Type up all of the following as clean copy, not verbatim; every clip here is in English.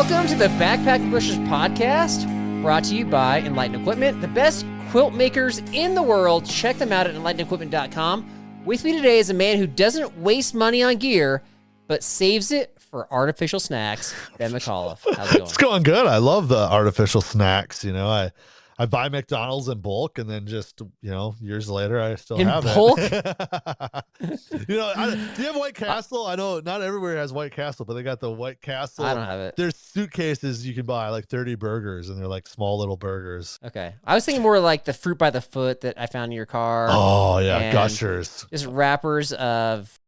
Welcome to the Backpack Pushers podcast, brought to you by Enlightened Equipment, the best quilt makers in the world. Check them out at enlightenedequipment.com. With me today is a man who doesn't waste money on gear, but saves it for artificial snacks. Ben McAuliffe. How's it going? It's going good. I love the artificial snacks. You know, I buy McDonald's in bulk, and then just, you know, years later, I still have bulk? it. You know, do you have White Castle? I know not everywhere has White Castle, but they got the White Castle. I don't have it. There's suitcases you can buy, like 30 burgers, and they're like small little burgers. Okay. I was thinking more like the fruit by the foot that I found in your car. Oh, yeah, Gushers. Just wrappers of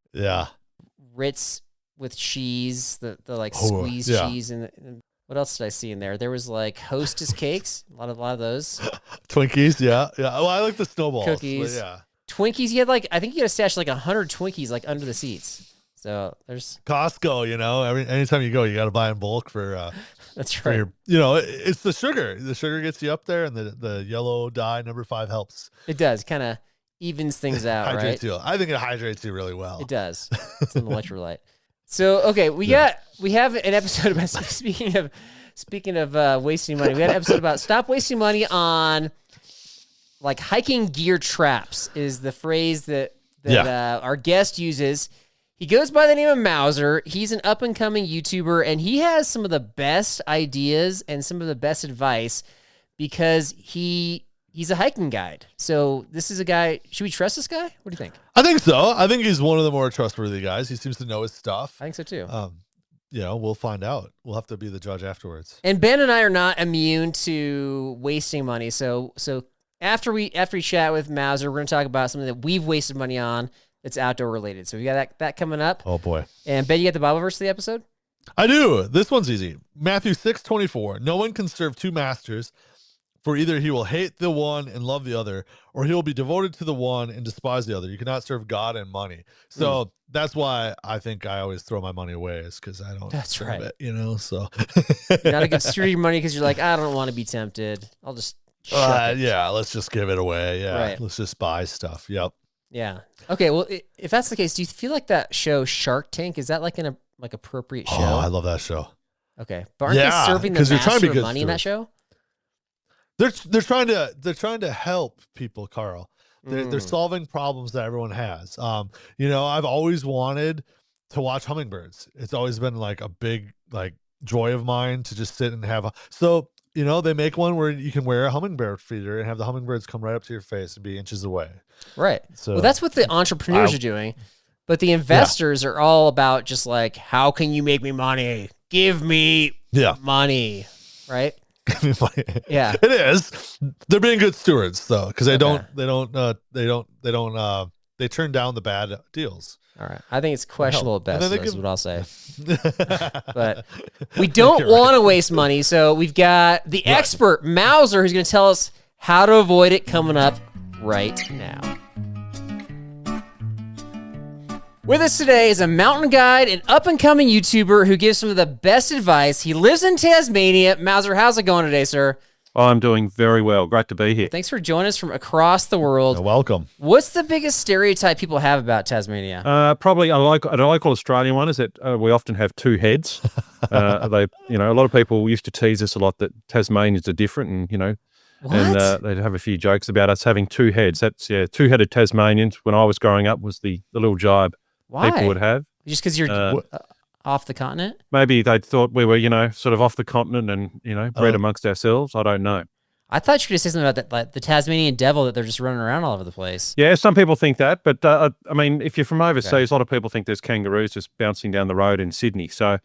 Ritz with cheese, the like squeezed cheese. And what else did I see in there? There was like Hostess cakes, a lot of those. Twinkies, yeah. Well, I like the snowballs. Cookies, yeah. Twinkies. You had like, I think you had a stash like 100 Twinkies like under the seats. So there's Costco. You know, anytime you go, you got to buy in bulk for. That's for right. you know, it's the sugar. The sugar gets you up there, and the yellow dye number 5 helps. It does, kind of evens things out, hydrates right? You. I think it hydrates you really well. It does. It's an electrolyte. So okay, we have an episode about speaking of wasting money. We had an episode about stop wasting money on like hiking gear traps is the phrase that our guest uses. He goes by the name of Mowser. He's an up and coming YouTuber, and he has some of the best ideas and some of the best advice because he's a hiking guide. So this is a guy. Should we trust this guy? What do you think? I think so. I think he's one of the more trustworthy guys. He seems to know his stuff. I think so too. You know, we'll find out. We'll have to be the judge afterwards. And Ben and I are not immune to wasting money. So after we chat with Mowser, we're going to talk about something that we've wasted money on that's outdoor related. So we got that coming up. Oh boy. And Ben, you got the Bible verse of the episode? I do. This one's easy. Matthew 6:24. No one can serve two masters, for either he will hate the one and love the other, or he will be devoted to the one and despise the other. You cannot serve God and money. So that's why I think I always throw my money away, is because I don't serve it, you know? So you're not a good steward of your money because you're like, I don't want to be tempted. I'll just yeah, let's just give it away. Yeah, right. Let's just buy stuff. Yep. Yeah. Okay, well, if that's the case, do you feel like that show Shark Tank, is that like an appropriate show? Oh, I love that show. Okay. But aren't they serving the master of money in that show? They're trying to help people, Carl. They're solving problems that everyone has. You know, I've always wanted to watch hummingbirds. It's always been like a big like joy of mine to just sit and have so you know, they make one where you can wear a hummingbird feeder and have the hummingbirds come right up to your face and be inches away. Right. So well, that's what the entrepreneurs are doing. But the investors are all about just like, how can you make me money? Give me money. Right? Yeah, it is. They're being good stewards though, because they turn down the bad deals. All right, I think it's questionable at best. That's what I'll say. But we don't want to waste money, so we've got the expert Mowser who's going to tell us how to avoid it coming up right now. With us today is a mountain guide and up-and-coming YouTuber who gives some of the best advice. He lives in Tasmania. Mowser, how's it going today, sir? Oh, I'm doing very well. Great to be here. Thanks for joining us from across the world. You're welcome. What's the biggest stereotype people have about Tasmania? Probably a local Australian one is that we often have two heads. A lot of people used to tease us a lot that Tasmanians are different, and they'd have a few jokes about us having two heads. That's two-headed Tasmanians. When I was growing up, was the little jibe. Why? People would have. Just because you're off the continent? Maybe they thought we were, sort of off the continent and, bred amongst ourselves. I don't know. I thought you could say something about that, like the Tasmanian devil, that they're just running around all over the place. Yeah, some people think that. But, if you're from overseas, a lot of people think there's kangaroos just bouncing down the road in Sydney. So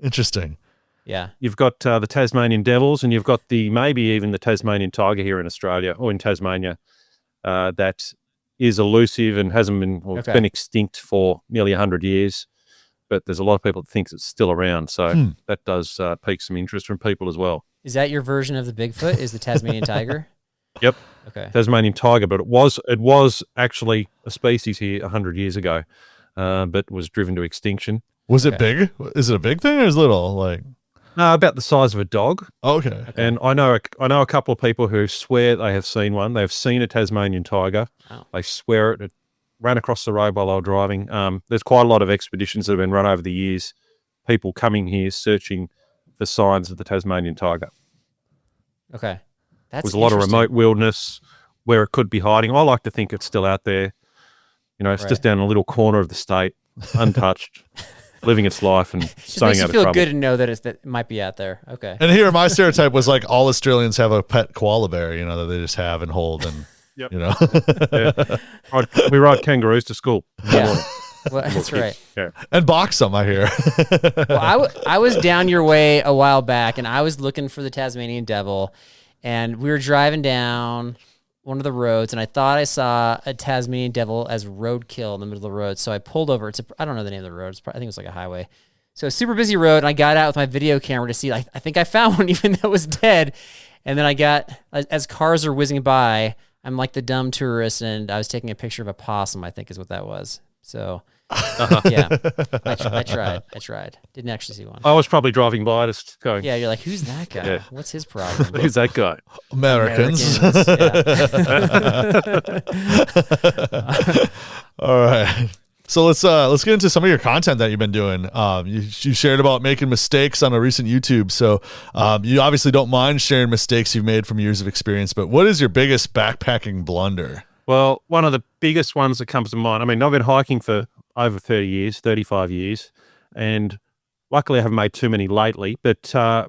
interesting. Yeah. You've got the Tasmanian devils, and you've got maybe even the Tasmanian tiger here in Australia or in Tasmania that is elusive and hasn't been, it's been extinct for nearly 100 years, but there's a lot of people that think it's still around. So that does pique some interest from people as well. Is that your version of the Bigfoot? Is the Tasmanian tiger? Yep. Okay. Tasmanian tiger, but it was actually a species here 100 years ago, but was driven to extinction. Was it big? Is it a big thing or is it little? Like, no, about the size of a dog. Okay. And I know a couple of people who swear they have seen one. They've seen a Tasmanian tiger. Wow. They swear it ran across the road while they were driving. There's quite a lot of expeditions that have been run over the years. People coming here searching the signs of the Tasmanian tiger. Okay. There's a lot of remote wilderness where it could be hiding. I like to think it's still out there. You know, it's just down in a little corner of the state, untouched, living its life and staying out of trouble. It makes you feel good to know that it might be out there. Okay. And here, my stereotype was like all Australians have a pet koala bear, you know, that they just have and hold, and you know, we ride kangaroos to school. Yeah, well, that's right. Yeah, and box them. I hear. Well, I was down your way a while back, and I was looking for the Tasmanian devil, and we were driving down one of the roads, and I thought I saw a Tasmanian devil as roadkill in the middle of the road. So I pulled over. I don't know the name of the road. I think it was like a highway. So a super busy road, and I got out with my video camera to see. I think I found one, even though it was dead. And then I got, as cars are whizzing by, I'm like the dumb tourist, and I was taking a picture of a possum, I think is what that was. So, yeah, I tried. Didn't actually see one. I was probably driving by just going. Yeah, you're like, who's that guy? Yeah. What's his problem? Who's that guy? Americans. All right. So let's get into some of your content that you've been doing. You shared about making mistakes on a recent YouTube. So you obviously don't mind sharing mistakes you've made from years of experience, but what is your biggest backpacking blunder? Well, one of the biggest ones that comes to mind, I mean, I've been hiking for over 30 years, 35 years, and luckily I haven't made too many lately, but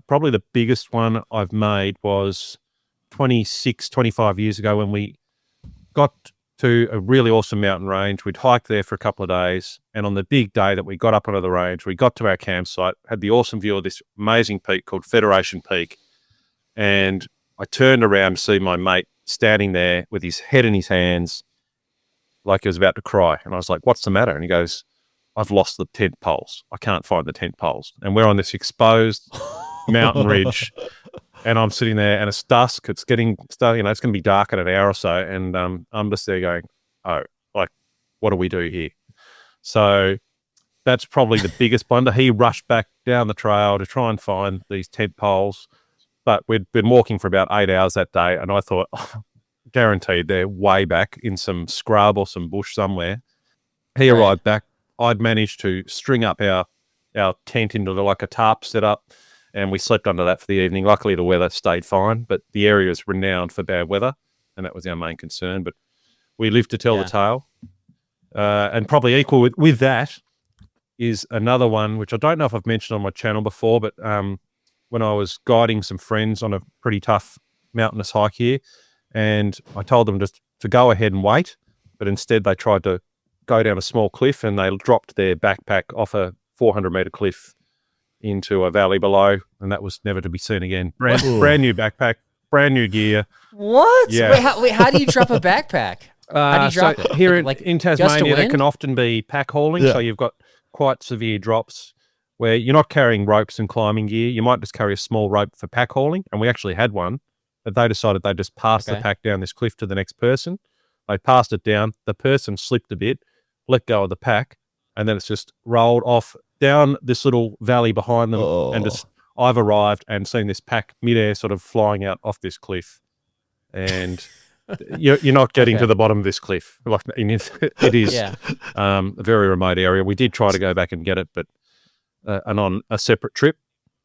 probably the biggest one I've made was 25 years ago when we got to a really awesome mountain range. We'd hiked there for a couple of days, and on the big day that we got up onto the range, we got to our campsite, had the awesome view of this amazing peak called Federation Peak, and I turned around to see my mate standing there with his head in his hands like he was about to cry. And I was like, what's the matter? And he goes, I've lost the tent poles. I can't find the tent poles. And we're on this exposed mountain ridge, and I'm sitting there, and it's dusk. It's getting started, you know, it's going to be dark in an hour or so. And I'm just there going, oh, like, what do we do here? So that's probably the biggest blunder. He rushed back down the trail to try and find these tent poles. But we'd been walking for about 8 hours that day, and I thought, guaranteed they're way back in some scrub or some bush somewhere. He arrived back. I'd managed to string up our tent into like a tarp setup, and we slept under that for the evening. Luckily, the weather stayed fine, but the area is renowned for bad weather, and that was our main concern. But we lived to tell the tale. And probably equal with that is another one, which I don't know if I've mentioned on my channel before, but when I was guiding some friends on a pretty tough mountainous hike here, and I told them just to go ahead and wait, but instead they tried to go down a small cliff, and they dropped their backpack off a 400-meter cliff into a valley below, and that was never to be seen again. Brand new backpack, brand new gear. What? Yeah. Wait, how do you drop a backpack? How do you drop it? Here in Tasmania, there can often be pack hauling, so you've got quite severe drops where you're not carrying ropes and climbing gear. You might just carry a small rope for pack hauling, and we actually had one, but they decided they'd just pass the pack down this cliff to the next person. They passed it down. The person slipped a bit, let go of the pack, and then it's just rolled off down this little valley behind them, and just I've arrived and seen this pack midair sort of flying out off this cliff, and you're not getting to the bottom of this cliff. Like it is a very remote area. We did try to go back and get it, but and on a separate trip,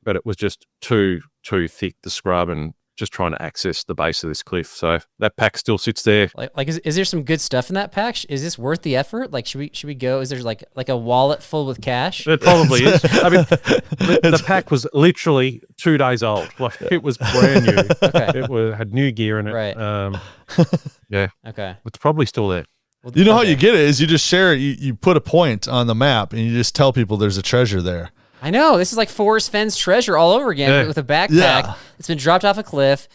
but it was just too thick, the scrub, and just trying to access the base of this cliff. So that pack still sits there. Like is there some good stuff in that pack? Is this worth the effort? Like, should we go? Is there like a wallet full with cash? It probably is. I mean, the pack was literally 2 days old. Like, it was brand new. It had new gear in it. Right. Yeah. Okay. It's probably still there. Well, you know how you get it is you just share it. You put a point on the map, and you just tell people there's a treasure there. I know. This is like Forrest Fenn's treasure all over again with a backpack. It's been dropped off a cliff,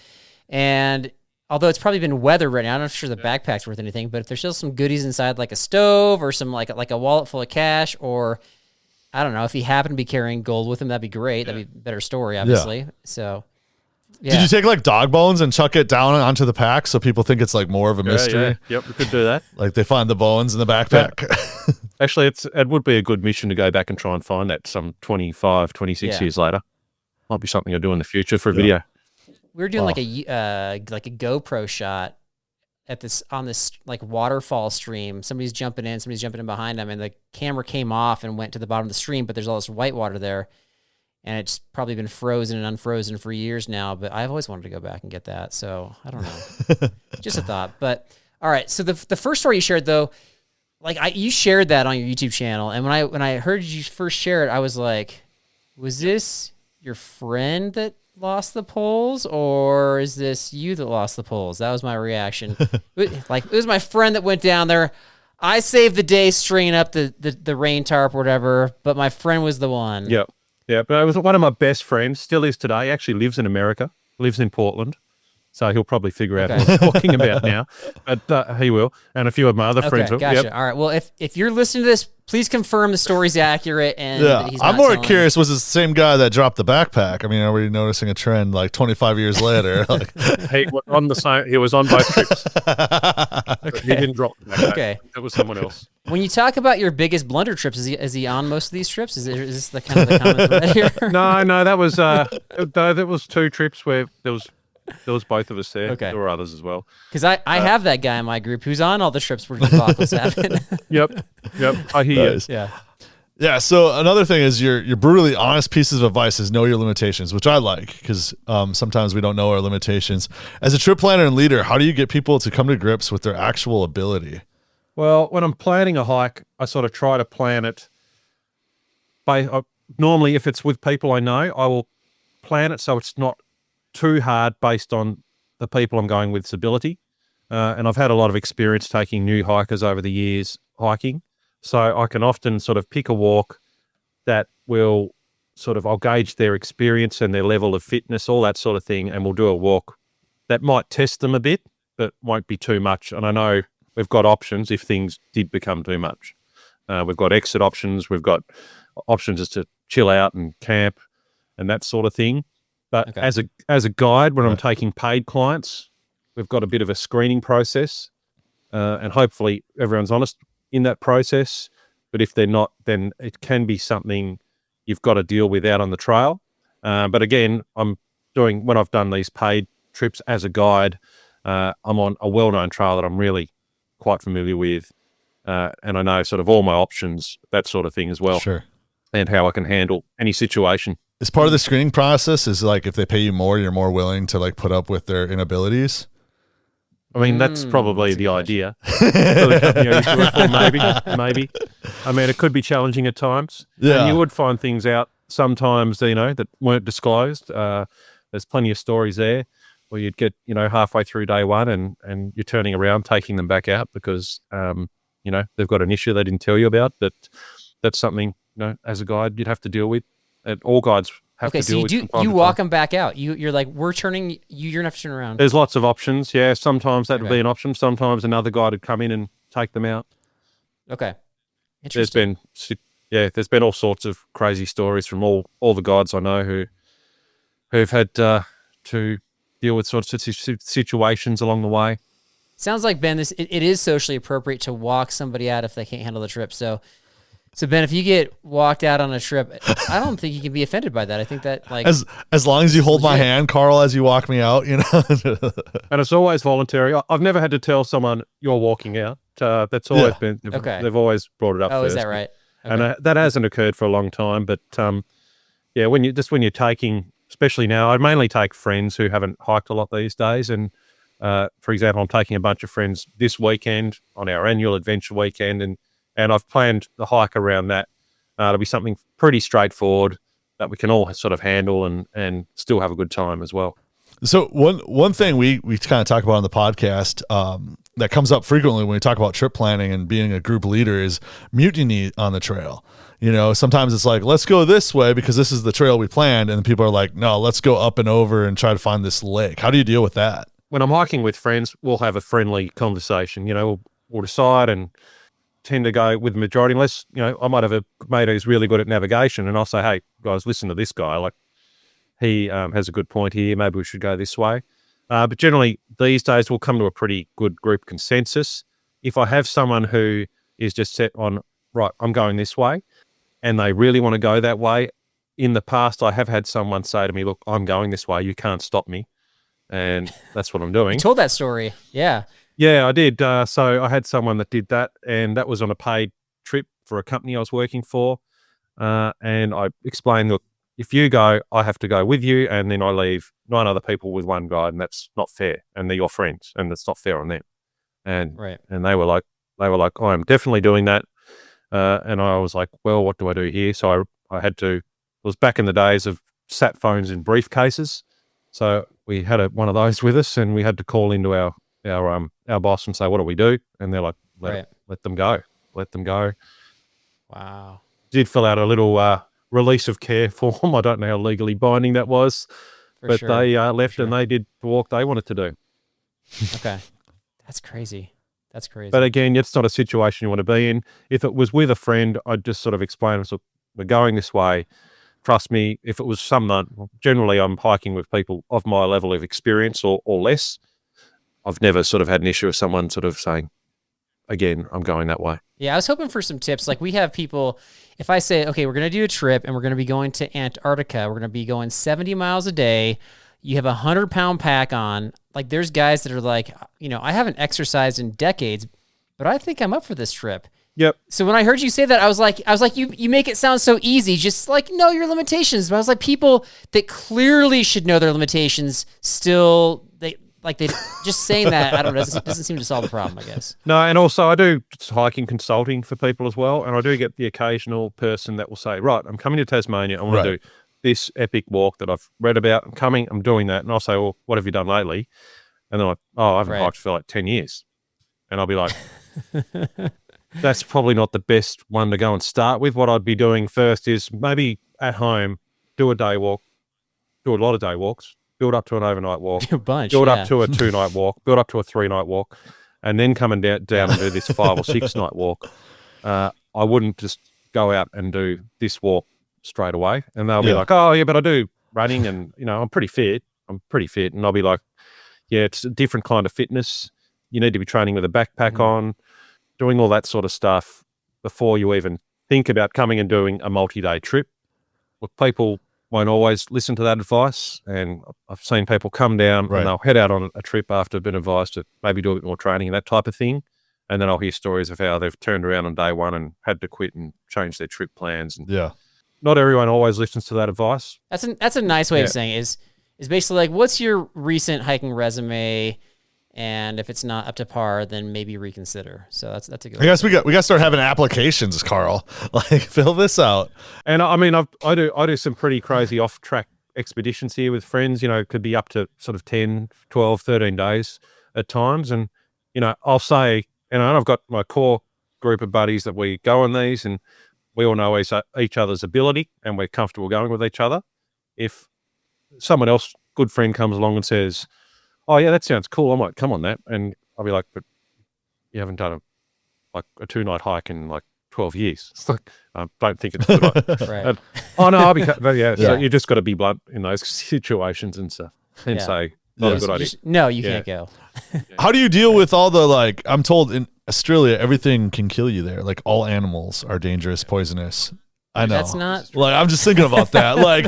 and although it's probably been weathered right now, I'm not sure the backpack's worth anything, but if there's still some goodies inside, like a stove or some like a wallet full of cash, or I don't know, if he happened to be carrying gold with him, that'd be great. That'd be a better story, obviously. So, Did you take like dog bones and chuck it down onto the pack so people think it's like more of a mystery? Yep, we could do that. Like they find the bones in the backpack. Actually, it would be a good mission to go back and try and find that some 25, 26 years later. Might be something I'll do in the future for a video. We were doing like a GoPro shot on this like waterfall stream. Somebody's jumping in behind them, and the camera came off and went to the bottom of the stream, but there's all this white water there. and it's probably been frozen and unfrozen for years now, but I've always wanted to go back and get that. So I don't know. Just a thought. But all right. So the first story you shared though, like you shared that on your YouTube channel. And when I heard you first share it, I was like, was this your friend that lost the poles, or is this you that lost the poles? That was my reaction. It was my friend that went down there. I saved the day stringing up the rain tarp or whatever, but my friend was the one. Yep. Yeah, but it was one of my best friends, still is today. He actually lives in America, lives in Portland. So he'll probably figure out what I'm talking about now. But he will. And a few of my other friends will. Gotcha. Yep. All right. Well, if you're listening to this, please confirm the story's accurate. And that he's I'm not more telling. curious, was it the same guy that dropped the backpack? I mean, are we noticing a trend like 25 years later? Like, he was on both trips. He didn't drop the backpack. Okay. That was someone else. When you talk about your biggest blunder trips, is he on most of these trips? Is this the kind of the common thread here? No, that was that was 2 trips where there was both of us there. Okay. There were others as well. Because I have that guy in my group who's on all the trips where debacles happen. Yep. I hear you. Yeah. yeah. So another thing is your brutally honest pieces of advice is know your limitations, which I like because sometimes we don't know our limitations. As a trip planner and leader, how do you get people to come to grips with their actual ability? Well, when I'm planning a hike, I sort of try to plan it by normally if it's with people I know, I will plan it so it's not too hard based on the people I'm going with's ability. And I've had a lot of experience taking new hikers over the years hiking. So I can often sort of pick a walk that will I'll gauge their experience and their level of fitness, all that sort of thing. And we'll do a walk that might test them a bit, but won't be too much. And I know we've got options if things did become too much. We've got exit options. We've got options as to chill out and camp and that sort of thing. But as a guide, when I'm taking paid clients, we've got a bit of a screening process, and hopefully everyone's honest in that process. But if they're not, then it can be something you've got to deal with out on the trail. But again, when I've done these paid trips as a guide, I'm on a well-known trail that I'm really quite familiar with, and I know sort of all my options, that sort of thing as well. Sure. And how I can handle any situation. Is part of the screening process is like if they pay you more, you're more willing to like put up with their inabilities? I mean, that's probably the idea. For the company I used to work for, maybe. I mean, it could be challenging at times. Yeah. And you would find things out sometimes, that weren't disclosed. There's plenty of stories there where you'd get, halfway through day one and you're turning around, taking them back out because, they've got an issue they didn't tell you about. But that's something, as a guide, you'd have to deal with. And all guides have to deal with. Okay, so you walk them back out. You're like, you're going to have to turn around. There's lots of options. Yeah, sometimes that would be an option. Sometimes another guide would come in and take them out. Okay. Interesting. There's been all sorts of crazy stories from all the guides I know who've had to deal with sorts of situations along the way. Sounds like, Ben, it is socially appropriate to walk somebody out if they can't handle the trip. So Ben, if you get walked out on a trip, I don't think you can be offended by that. I think that as long as you hold my hand, Carl, as you walk me out, And it's always voluntary. I've never had to tell someone you're walking out. That's always been. They've always brought it up. Oh, first. Is that right? Okay. And that hasn't occurred for a long time. But when you're taking, especially now, I mainly take friends who haven't hiked a lot these days. And for example, I'm taking a bunch of friends this weekend on our annual adventure weekend, and I've planned the hike around that. It'll be something pretty straightforward that we can all sort of handle and still have a good time as well. So one thing we kind of talk about on the podcast that comes up frequently when we talk about trip planning and being a group leader is mutiny on the trail. Sometimes it's like, let's go this way because this is the trail we planned. And people are like, no, let's go up and over and try to find this lake. How do you deal with that? When I'm hiking with friends, we'll have a friendly conversation. We'll decide and tend to go with the majority unless, I might have a mate who's really good at navigation and I'll say, hey, guys, listen to this guy. Like he has a good point here. Maybe we should go this way. But generally these days we'll come to a pretty good group consensus. If I have someone who is just set on, right, I'm going this way and they really want to go that way. In the past, I have had someone say to me, look, I'm going this way. You can't stop me. And that's what I'm doing. You told that story. Yeah. Yeah, I did. So I had someone that did that, and that was on a paid trip for a company I was working for. And I explained, look, if you go, I have to go with you, and then I leave 9 other people with one guide, and that's not fair. And they're your friends, and it's not fair on them. And and they were like, oh, I'm definitely doing that. And I was like, well, what do I do here? So I had to. It was back in the days of sat phones in briefcases, so we had one of those with us, and we had to call into our boss and say, what do we do? And they're like, let them go. Wow. Did fill out a little release of care form. I don't know how legally binding that was, but they left and they did the walk they wanted to do. Okay. That's crazy. But again, it's not a situation you want to be in. If it was with a friend, I'd just sort of explain, so we're going this way. Trust me, if it was someone, generally I'm hiking with people of my level of experience or less. I've never sort of had an issue with someone sort of saying, again, I'm going that way. Yeah, I was hoping for some tips. Like we have people, if I say, okay, we're going to do a trip and we're going to be going to Antarctica, we're going to be going 70 miles a day. You have a 100-pound pack on. Like there's guys that are like, I haven't exercised in decades, but I think I'm up for this trip. Yep. So when I heard you say that, I was like, you make it sound so easy. Just like know your limitations. But I was like, people that clearly should know their limitations still they just saying that. I don't know. Doesn't seem to solve the problem, I guess. No, and also I do hiking consulting for people as well, and I do get the occasional person that will say, right, I'm coming to Tasmania. I want to do this epic walk that I've read about. I'm doing that, and I'll say, well, what have you done lately? And they're like, oh, I haven't hiked for like 10 years, and I'll be like. That's probably not the best one to go and start with. What I'd be doing first is maybe at home, do a day walk, do a lot of day walks, build up to an overnight walk, build up to a 2-night walk, build up to a 3-night walk, and then coming down and do this 5 or 6-night walk. I wouldn't just go out and do this walk straight away. And they'll be like, oh, yeah, but I do running and, I'm pretty fit. And I'll be like, yeah, it's a different kind of fitness. You need to be training with a backpack on. Doing all that sort of stuff before you even think about coming and doing a multi-day trip. Look, people won't always listen to that advice, and I've seen people come down and they'll head out on a trip after being advised to maybe do a bit more training and that type of thing, and then I'll hear stories of how they've turned around on day one and had to quit and change their trip plans. And not everyone always listens to that advice. That's a nice way of saying it, is basically like, what's your recent hiking resume? And if it's not up to par, then maybe reconsider. So that's a good. I guess we got to start having applications, Carl. Like fill this out. And I mean, I do some pretty crazy off track expeditions here with friends. It could be up to sort of 10, 12, 13 days at times. And I'll say, and I've got my core group of buddies that we go on these, and we all know each other's ability, and we're comfortable going with each other. If someone else, good friend, comes along and says, oh, yeah, that sounds cool, I might come on that. And I'll be like, but you haven't done a 2-night hike in like 12 years. It's like, I don't think it's a good idea. Oh, no, I'll be, so you just got to be blunt in those situations and stuff and say, not a good idea. No, you can't go. How do you deal with all the, I'm told in Australia, everything can kill you there. Like all animals are dangerous, poisonous. I know. That's not. I'm just thinking about that. No, it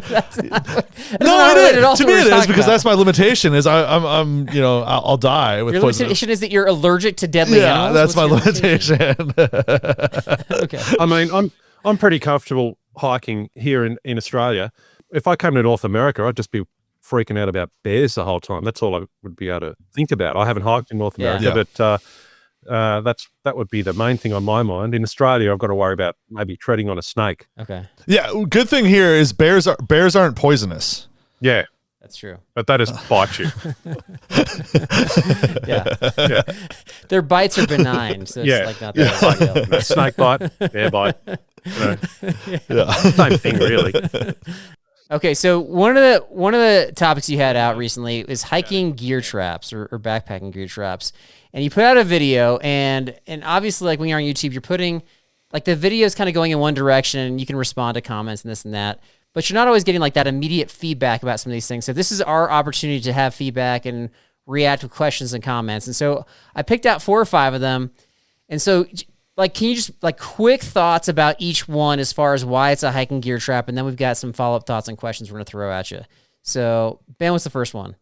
is. To me, it is because that's my limitation. Is I'll die with your poison. limitation is that you're allergic to deadly animals. That's my limitation. Okay. I mean, I'm pretty comfortable hiking here in Australia. If I came to North America, I'd just be freaking out about bears the whole time. That's all I would be able to think about. I haven't hiked in North America, but. That would be the main thing on my mind. In Australia, I've got to worry about maybe treading on a snake. Okay. Yeah, good thing here is bears aren't poisonous. Yeah, that's true. But that is bite you. Yeah. Their bites are benign, so it's like not that big. Snake bite, bear bite. Same thing, really. Okay, so one of the topics you had out recently is hiking gear traps or backpacking gear traps. And you put out a video, and obviously, like when you're on YouTube, you're putting, like the video is kind of going in one direction, and you can respond to comments and this and that, but you're not always getting like that immediate feedback about some of these things. So this is our opportunity to have feedback and react with questions and comments. And so I picked out 4 or 5 of them. And so, like, can you just like quick thoughts about each one as far as why it's a hiking gear trap, and then we've got some follow-up thoughts and questions we're going to throw at you. So Ben, what's the first one?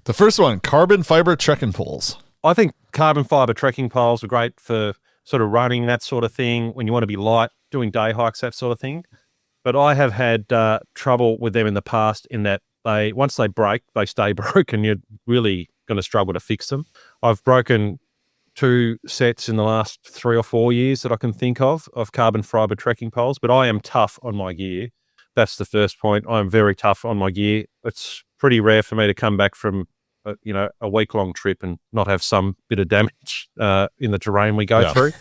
The first one, carbon fiber trekking poles. I think carbon fiber trekking poles are great for sort of running, that sort of thing, when you want to be light, doing day hikes, that sort of thing. But I have had trouble with them in the past in that once they break, they stay broken. You're really going to struggle to fix them. I've broken 2 sets in the last 3 or 4 years that I can think of carbon fiber trekking poles, but I am tough on my gear. That's the first point. I'm very tough on my gear. It's pretty rare for me to come back from a week-long trip and not have some bit of damage in the terrain we go through.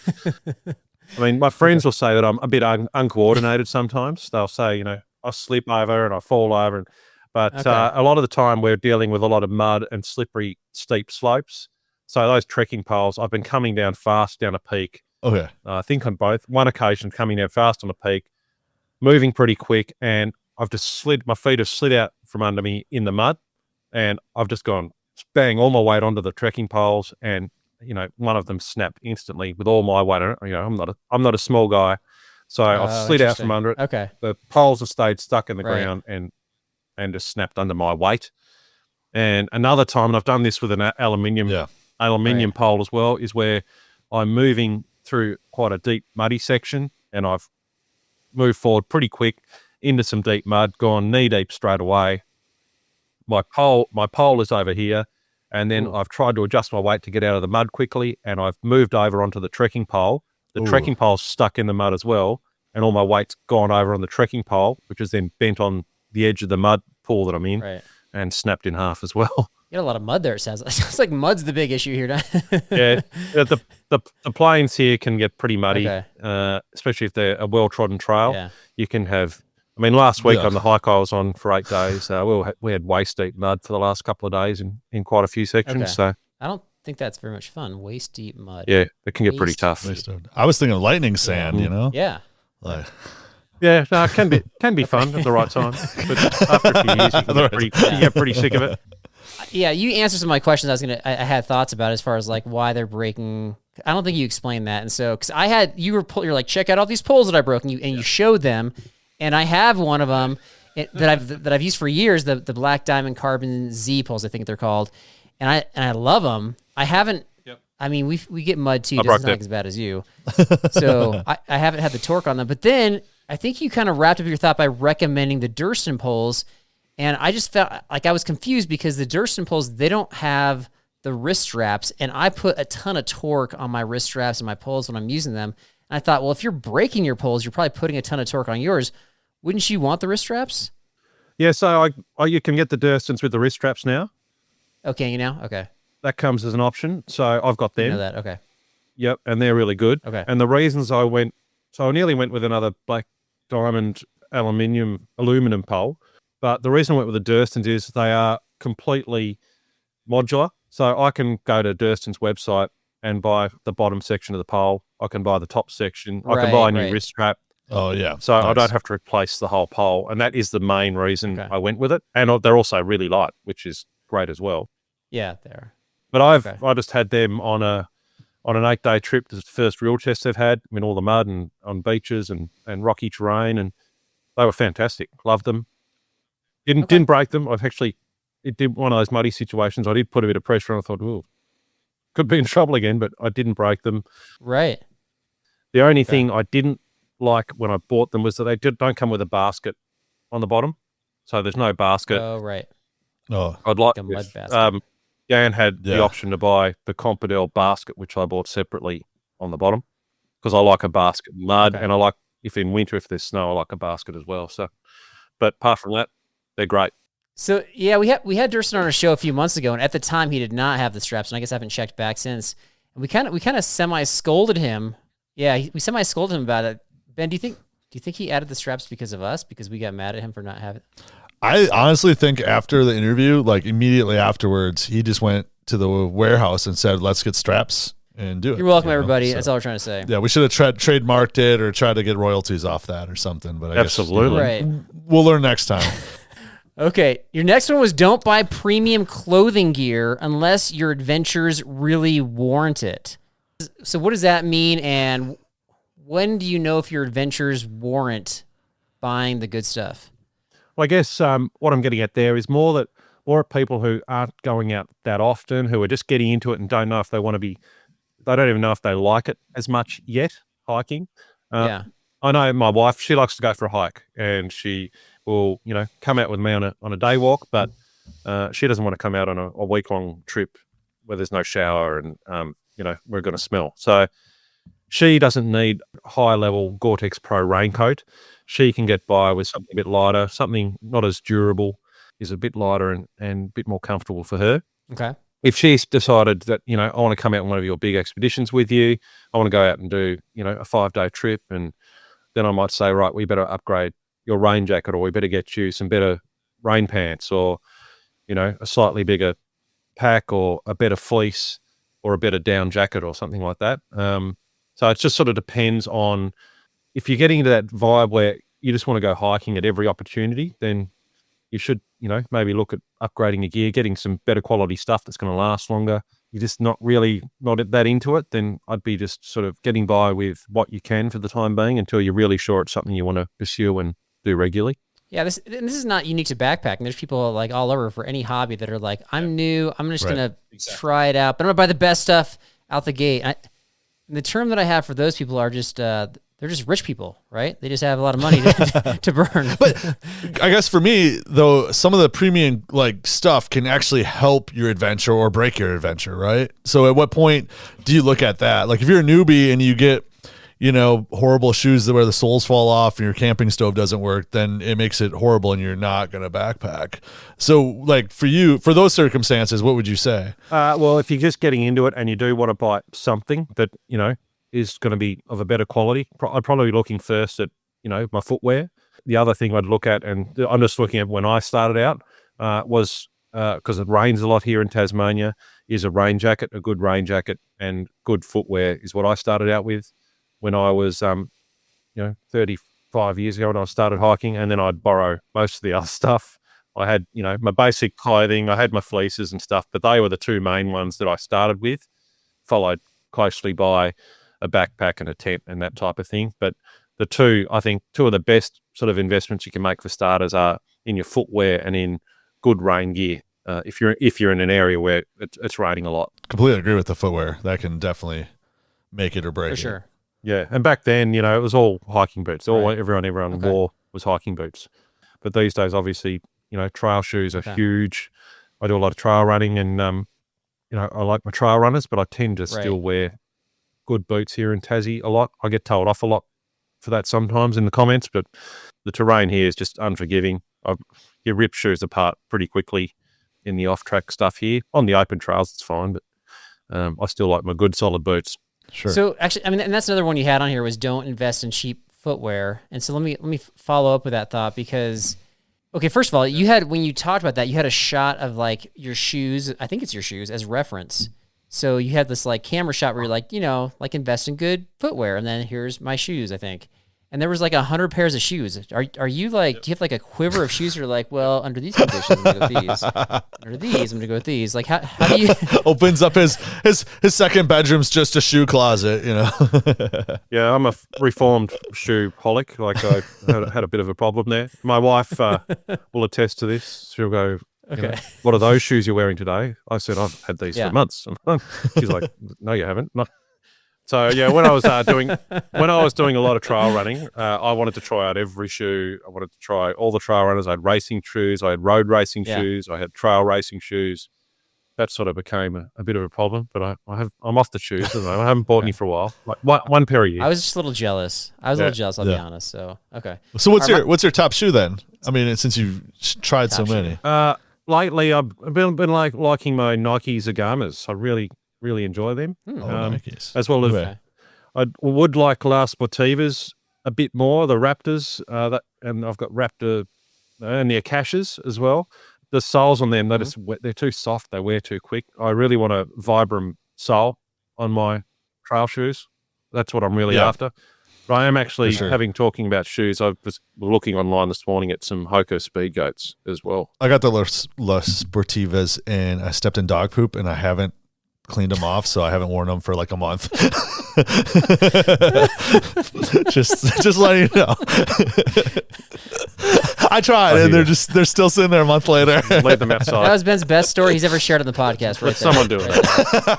I mean, my friends will say that I'm a bit uncoordinated sometimes. They'll say, I slip over and I fall over. But a lot of the time we're dealing with a lot of mud and slippery, steep slopes. So those trekking poles, I've been coming down fast down a peak. Okay. I think on one occasion coming down fast on a peak, moving pretty quick, and I've just my feet have slid out from under me in the mud, and I've just gone bang all my weight onto the trekking poles, and one of them snapped instantly with all my weight on it. I'm not a small guy, so I've slid out from under it. Okay. The poles have stayed stuck in the ground and just snapped under my weight. And another time, and I've done this with an aluminium pole as well, is where I'm moving through quite a deep muddy section, and I've moved forward pretty quick into some deep mud, gone knee deep straight away. My pole is over here. And then I've tried to adjust my weight to get out of the mud quickly, and I've moved over onto the trekking pole. The trekking pole's stuck in the mud as well, and all my weight's gone over on the trekking pole, which is then bent on the edge of the mud pool that I'm in and snapped in half as well. You got a lot of mud there, it sounds like. It sounds like mud's the big issue here. Yeah, the plains here can get pretty muddy, especially if they're a well-trodden trail. Yeah. You can have... I mean, last week on the hike I was on for 8 days, we had waist-deep mud for the last couple of days in quite a few sections. Okay. So I don't think that's very much fun, waist-deep mud. Yeah, it can get pretty tough. I was thinking of lightning sand, Yeah. Yeah, no, it can be fun at the right time. But after a few years, you get pretty sick of it. Yeah, you answered some of my questions. I had thoughts about as far as like why they're breaking. I don't think you explained that. And so, because you're like, check out all these poles that I broke, and you showed them. And I have one of them that I've used for years, the Black Diamond Carbon Z poles, I think they're called, and I love them. I haven't. Yep. I mean, we get mud too. It's not as bad as you. So I haven't had the torque on them. But then I think you kind of wrapped up your thought by recommending the Durston poles, and I just felt like I was confused because the Durston poles, they don't have the wrist straps, and I put a ton of torque on my wrist straps and my poles when I'm using them. And I thought, well, if you're breaking your poles, you're probably putting a ton of torque on yours. Wouldn't you want the wrist straps? Yeah, so you can get the Durstons with the wrist straps now. Okay, Okay. That comes as an option. So I've got them. You know that, okay. Yep, and they're really good. Okay. And the reasons I nearly went with another Black Diamond aluminum pole, but the reason I went with the Durstons is they are completely modular. So I can go to Durston's website and buy the bottom section of the pole. I can buy the top section. I can buy a new wrist strap. Oh, yeah. So nice. I don't have to replace the whole pole. And that is the main reason I went with it. And they're also really light, which is great as well. Yeah, they are. But I just had them on an 8-day trip. This is the first real test they've had in all the mud and on beaches and rocky terrain. And they were fantastic. Loved them. Didn't break them. It did one of those muddy situations. I did put a bit of pressure on. I thought, ooh, could be in trouble again, but I didn't break them. Right. The only thing I didn't like when I bought them was that they don't come with a basket on the bottom. So there's no basket. Oh, right. Oh, I'd like a mud basket. Jan had the option to buy the Compodel basket, which I bought separately on the bottom because I like a basket mud, and I like, if in winter, if there's snow, I like a basket as well. So, but apart from that, they're great. So yeah, we had Durston on our show a few months ago, and at the time he did not have the straps, and I guess I haven't checked back since. And we kind of semi scolded him. Yeah, we semi scolded him about it. Ben, do you think he added the straps because of us, because we got mad at him for not having? I honestly think after the interview, like immediately afterwards, he just went to the warehouse and said, "Let's get straps and do it." You're welcome, everybody. So, that's all we're trying to say. Yeah, we should have trademarked it or tried to get royalties off that or something. But I absolutely, guess, we'll learn next time. Okay, your next one was don't buy premium clothing gear unless your adventures really warrant it. So what does that mean, and when do you know if your adventures warrant buying the good stuff? Well, I guess what I'm getting at there is more people who aren't going out that often, who are just getting into it and don't know if they want to be, they don't even know if they like it as much yet, hiking. I'm I know my wife, she likes to go for a hike, and she will, come out with me on a day walk, but she doesn't want to come out on a week-long trip where there's no shower and, we're going to smell. So she doesn't need high-level Gore-Tex Pro raincoat. She can get by with something a bit lighter, something not as durable, is a bit lighter and a bit more comfortable for her. Okay. If she's decided that, I want to come out on one of your big expeditions with you, I want to go out and do, a 5-day trip, and then I might say, right, we better upgrade your rain jacket, or we better get you some better rain pants, or, a slightly bigger pack, or a better fleece, or a better down jacket, or something like that. So it just sort of depends on, if you're getting into that vibe where you just want to go hiking at every opportunity, then you should, maybe look at upgrading your gear, getting some better quality stuff that's going to last longer. You're just not that into it, then I'd be just sort of getting by with what you can for the time being until you're really sure it's something you want to pursue and do regularly. Yeah, this is not unique to backpacking. There's people like all over for any hobby that are like, I'm new, I'm just going to try it out, but I'm going to buy the best stuff out the gate. The term that I have for those people are just, they're just rich people, right? They just have a lot of money to burn. But I guess for me, though, some of the premium stuff can actually help your adventure or break your adventure, right? So at what point do you look at that? Like if you're a newbie and you get, horrible shoes where the soles fall off and your camping stove doesn't work, then it makes it horrible and you're not going to backpack. So for those circumstances, what would you say? Well, if you're just getting into it and you do want to buy something that, is going to be of a better quality, I'd probably be looking first at, my footwear. The other thing I'd look at, and I'm just looking at when I started out, was, because it rains a lot here in Tasmania, is a rain jacket, a good rain jacket, and good footwear is what I started out with when I was, 35 years ago when I started hiking, and then I'd borrow most of the other stuff. I had, my basic clothing, I had my fleeces and stuff, but they were the two main ones that I started with, followed closely by a backpack and a tent and that type of thing. But I think two of the best sort of investments you can make for starters are in your footwear and in good rain gear. If you're in an area where it's raining a lot. Completely agree with the footwear. That can definitely make it or break it. For sure. Yeah, and back then, it was all hiking boots. Everyone wore was hiking boots. But these days, obviously, trail shoes are huge. I do a lot of trail running, and I like my trail runners, but I tend to still wear good boots here in Tassie a lot. I get told off a lot for that sometimes in the comments, but the terrain here is just unforgiving. You rip shoes apart pretty quickly in the off-track stuff here. On the open trails, it's fine, but I still like my good solid boots. Sure. So actually, and that's another one you had on here was don't invest in cheap footwear. And so let me follow up with that thought, because, okay, first of all, when you talked about that, you had a shot of your shoes. I think it's your shoes as reference. So you had this camera shot where you're invest in good footwear, and then here's my shoes, I think. And there was 100 pairs of shoes. Are you do you have a quiver of shoes? You're well, under these conditions, I'm gonna go with these. Under these, I'm gonna go with these. How do you opens up his second bedroom's just a shoe closet, Yeah, I'm a reformed shoe holic. I had a bit of a problem there. My wife will attest to this. She'll go, okay, what are those shoes you're wearing today? I said, I've had these for months. She's like, no, you haven't. No. So yeah, when I was doing a lot of trail running, I wanted to try out every shoe. I wanted to try all the trail runners. I had racing shoes, I had road racing shoes, I had trail racing shoes. That sort of became a bit of a problem. But I'm off the shoes. I haven't bought any for a while. One pair a year. I was just a little jealous. I'll be honest. So okay. So what's your top shoe then? I mean, since you've tried so many. Lately, I've been liking my Nike Zagamas. I really enjoy them. As well as I would like La Sportivas a bit more, the Raptors, and I've got Raptor and the Akashas as well. The soles on them, they're too soft, they wear too quick. I really want a Vibram sole on my trail shoes. That's what I'm really after. But I am actually, talking about shoes, I was looking online this morning at some Hoka Speed Goats as well. I got the La Sportivas and I stepped in dog poop and I haven't cleaned them off, so I haven't worn them for a month. just letting you know. I tried, and they're still sitting there a month later. Leave them outside. That was Ben's best story he's ever shared on the podcast. Right Let someone do it.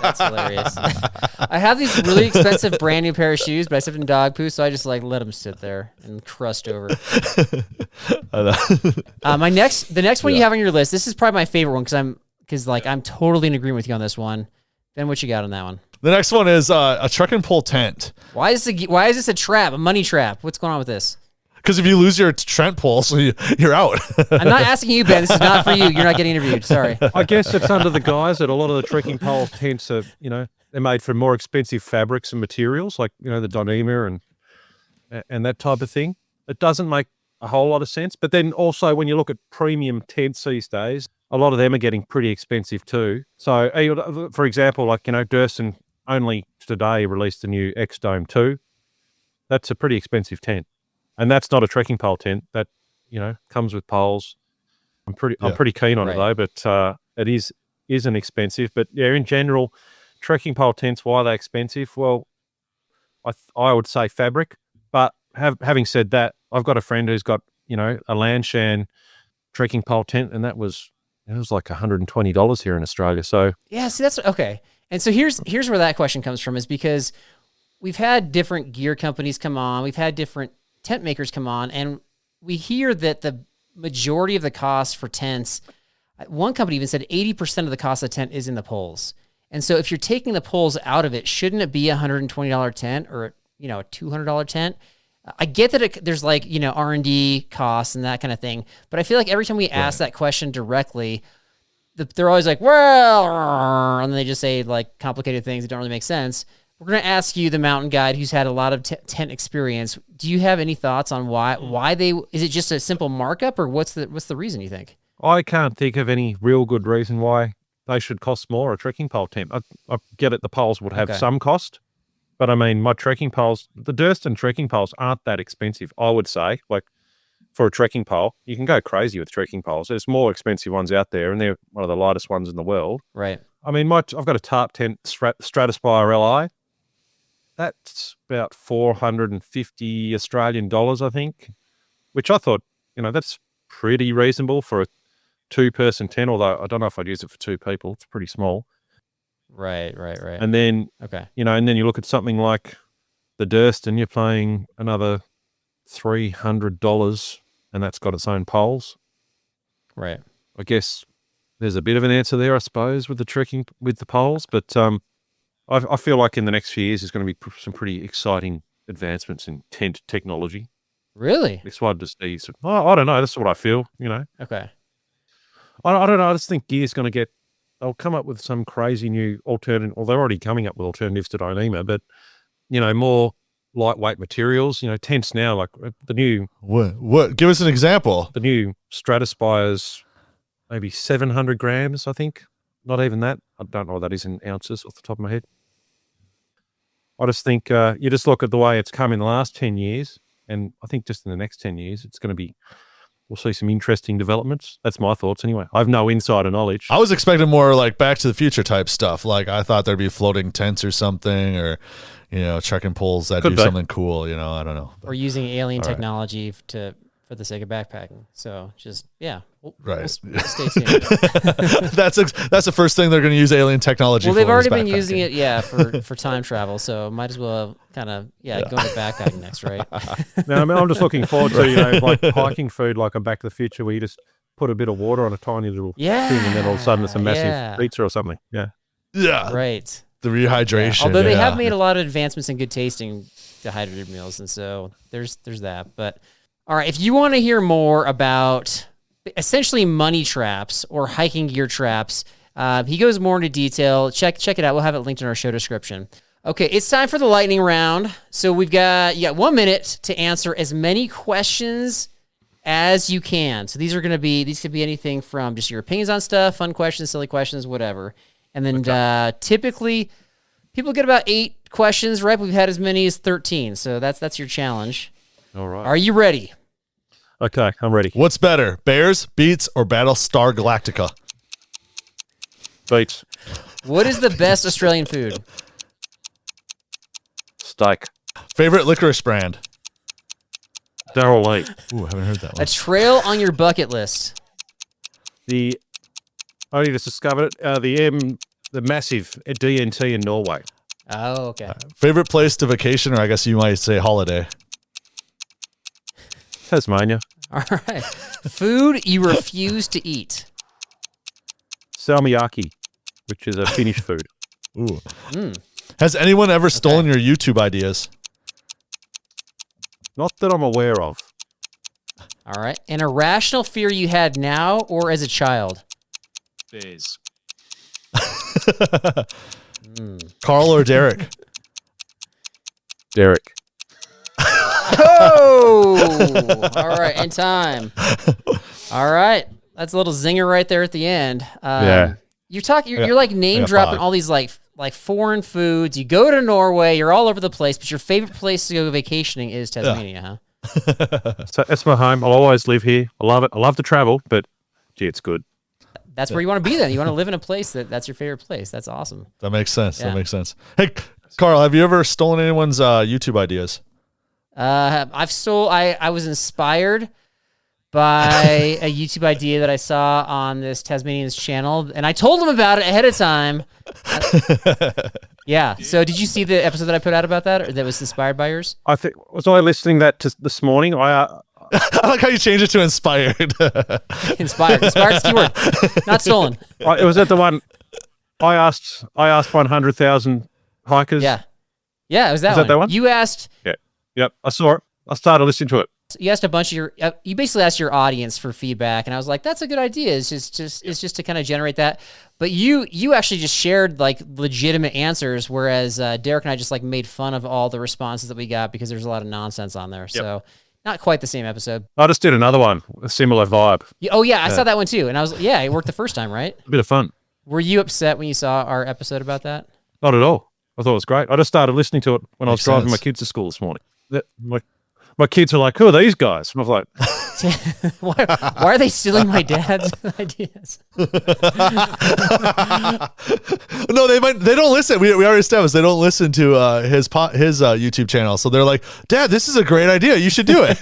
That's hilarious. I have these really expensive brand new pair of shoes, but I stepped in dog poo, so I just like let them sit there and crust over. The next one you have on your list. This is probably my favorite one because I'm totally in agreement with you on this one. Ben, what you got on that one? The next one is a truck and pull tent. Why is this a trap? A money trap? What's going on with this? Because if you lose your tent pole, so you're out. I'm not asking you, Ben. This is not for you. You're not getting interviewed. Sorry. I guess it's under the guise that a lot of the trekking pole tents are, they're made from more expensive fabrics and materials, like the Dyneema and that type of thing. It doesn't make a whole lot of sense. But then also when you look at premium tents these days, a lot of them are getting pretty expensive too. So, for example, like Durston only today released the new X-Dome 2. That's a pretty expensive tent. And that's not a trekking pole tent. That, comes with poles. I'm pretty keen on it though, but it isn't expensive. But yeah, in general, trekking pole tents, why are they expensive? Well, I would say fabric. But having said that, I've got a friend who's got, a Lanshan trekking pole tent, and it was like $120 here in Australia. So yeah, see, that's okay. And so here's where that question comes from, is because we've had different gear companies come on, we've had different tent makers come on, and we hear that the majority of the cost for tents, one company even said 80% of the cost of the tent is in the poles. And so if you're taking the poles out of it, shouldn't it be a $120 tent or a $200 tent? I get that there's like, R&D costs and that kind of thing, but I feel like every time we ask that question directly, they're always like, well, and then they just say like complicated things that don't really make sense. We're going to ask you, the mountain guide who's had a lot of tent experience. Do you have any thoughts on why is it just a simple markup, or what's the reason you think? I can't think of any real good reason why they should cost more, a trekking pole tent. I get it, the poles would have some cost, but I mean, my trekking poles, the Durston trekking poles aren't that expensive, I would say. Like for a trekking pole, you can go crazy with trekking poles. There's more expensive ones out there, and they're one of the lightest ones in the world. Right. I mean, I've got a tarp tent, Stratospire Li. That's about 450 Australian dollars, I think, which I thought, that's pretty reasonable for a two-person tent, although I don't know if I'd use it for two people. It's pretty small. Right. And then, and then you look at something like the Durston, you're paying another $300, and that's got its own poles. Right. I guess there's a bit of an answer there, I suppose, with the poles, but I feel like in the next few years there's going to be some pretty exciting advancements in tent technology. Really? It's hard to see. I don't know. That's what I feel, Okay. I don't know. I just think gear's going to they'll come up with some crazy new alternative, or they're already coming up with alternatives to Dyneema, but, more lightweight materials, tents now, like the new... What? Give us an example. The new Stratospire's maybe 700 grams, I think. Not even that. I don't know what that is in ounces off the top of my head. I just think you just look at the way it's come in the last 10 years, and I think just in the next 10 years, it's going to be, we'll see some interesting developments. That's my thoughts anyway. I have no insider knowledge. I was expecting more like Back to the Future type stuff. Like I thought there'd be floating tents or something, or, trekking poles that do something cool, I don't know. Or using alien technology for the sake of backpacking. So just, we'll stay tuned. That's the first thing they're going to use alien technology for. Well, they've already been using it, for time travel. So might as well kind of, go into backpacking next, right? No, I mean, I'm just looking forward to, like hiking food, like a Back to the Future, where you just put a bit of water on a tiny little thing, and then all of a sudden it's a massive pizza or something. Yeah. Yeah. Right. The rehydration. Yeah. Although they have made a lot of advancements in good tasting dehydrated meals, and so there's that. But all right, if you want to hear more about essentially money traps or hiking gear traps, he goes more into detail. Check it out. We'll have it linked in our show description. Okay, it's time for the lightning round. So you got 1 minute to answer as many questions as you can. So these could be anything from just your opinions on stuff, fun questions, silly questions, whatever. And then typically people get about 8 questions, right? But we've had as many as 13. So that's your challenge. All right. Are you ready? Okay, I'm ready. What's better, Bears, Beats, or Battlestar Galactica? Beats. What is the best Australian food? Steak. Favorite licorice brand? Darrell Lake. Ooh, I haven't heard that one. A trail on your bucket list. I only just discovered it. The massive DNT in Norway. Oh, okay. Favorite place to vacation, or I guess you might say holiday? Tasmania. All right. Food you refuse to eat. Salmiakki, which is a Finnish food. Ooh. Has anyone ever stolen your YouTube ideas? Not that I'm aware of. All right. An irrational fear you had now or as a child? Bears. Carl or Derek? Derek. Oh! All right. In time. All right. That's a little zinger right there at the end. Yeah. You're like name dropping all these like foreign foods. You go to Norway, you're all over the place, but your favorite place to go vacationing is Tasmania, huh? So that's my home. I'll always live here. I love it. I love to travel, but gee, it's good. That's where you want to be then. You want to live in a place that's your favorite place. That's awesome. That makes sense. Yeah. That makes sense. Hey, Carl, have you ever stolen anyone's YouTube ideas? I was inspired by a YouTube idea that I saw on this Tasmanian's channel, and I told him about it ahead of time. Yeah. So did you see the episode that I put out about that, or that was inspired by yours? Was I listening to this morning? I like how you changed it to inspired. Inspired. Inspired's keyword. Not stolen. It was at the one I asked 100,000 hikers. Yeah. Yeah, it was that was one. That one. You asked. Yeah. Yep. I saw it. I started listening to it. You asked a bunch of you basically asked your audience for feedback, and I was like, that's a good idea. It's just to kind of generate that. But you actually just shared like legitimate answers, whereas Derek and I just like made fun of all the responses that we got because there's a lot of nonsense on there. Yep. So not quite the same episode. I just did another one, a similar vibe. Oh yeah, I saw that one too, and I was it worked the first time, right? A bit of fun. Were you upset when you saw our episode about that? Not at all. I thought it was great. I just started listening to it when I was driving my kids to school this morning. My kids are like, who are these guys? And I was like, why are they stealing my dad's ideas? No, they don't listen. We already established they don't listen to his YouTube channel. So they're like, Dad, this is a great idea. You should do it.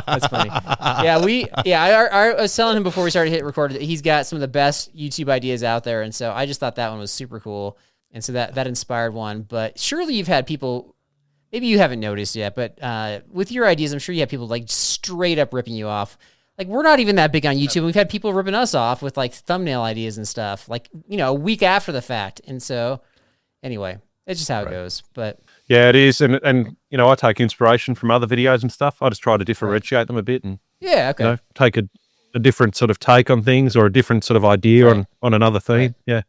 That's funny. I was telling him before we started hit record that he's got some of the best YouTube ideas out there. And so I just thought that one was super cool. And so that inspired one. But surely you've had people, maybe you haven't noticed yet, but with your ideas, I'm sure you have people like straight up ripping you off. Like, we're not even that big on YouTube. We've had people ripping us off with like thumbnail ideas and stuff, like, a week after the fact. And so anyway, it's just how it goes. But yeah, it is. And I take inspiration from other videos and stuff. I just try to differentiate them a bit and take a different sort of take on things or a different sort of idea on another theme. Right. Yeah.